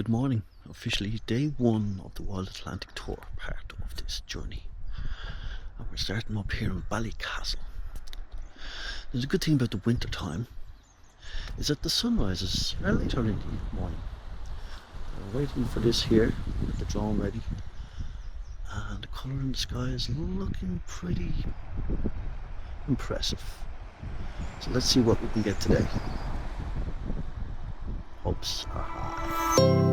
Good morning. Officially day one of the Wild Atlantic tour part of this journey. And we're starting up here in Ballycastle. There's a good thing about the winter time is that the sun rises later in the morning. We're waiting for this here, with the drone ready. And the colour in the sky is looking pretty impressive. So let's see what we can get today. Hopes are high.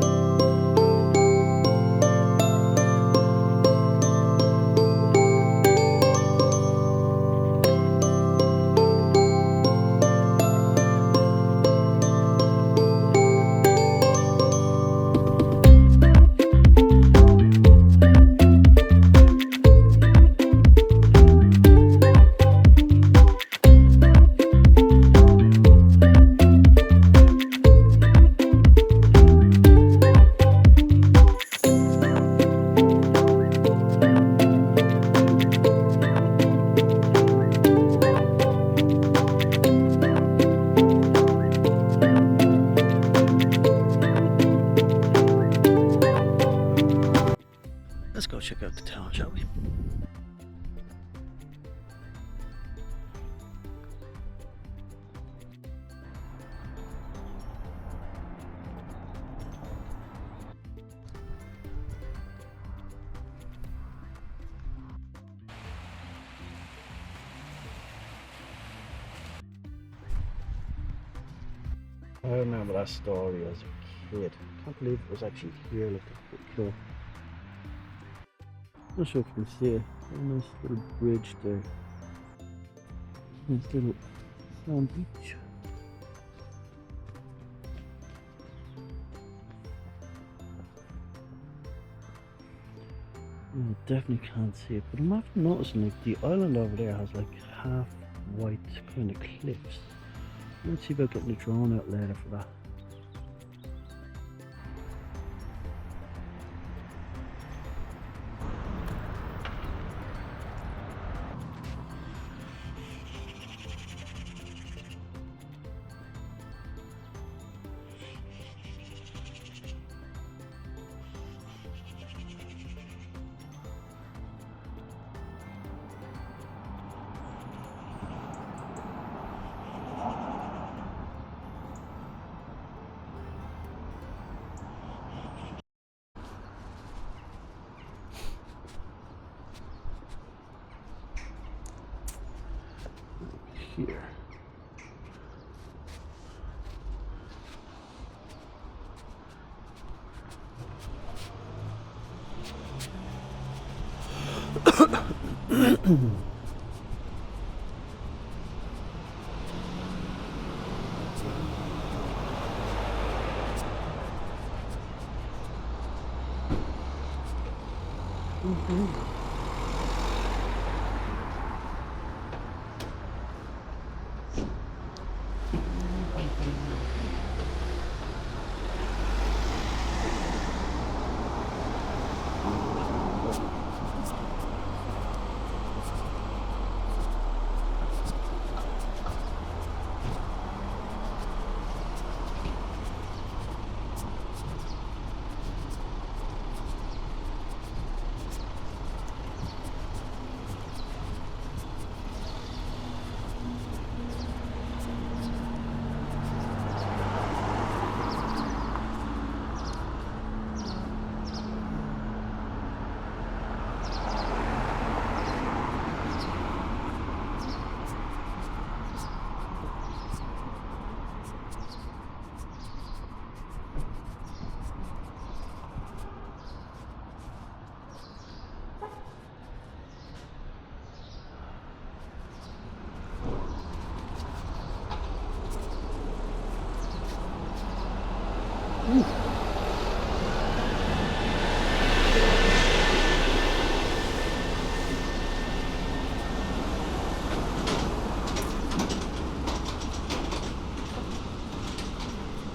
Let's go check out the town, shall we? I remember that story as a kid. Can't believe it was actually here. Look at it, cool. Not sure if you can see it. A nice little bridge there. Nice little sand beach. Definitely can't see it, but I'm often noticing like the island over there has like half white kind of cliffs. Let's see about getting the drone out later for that. Here.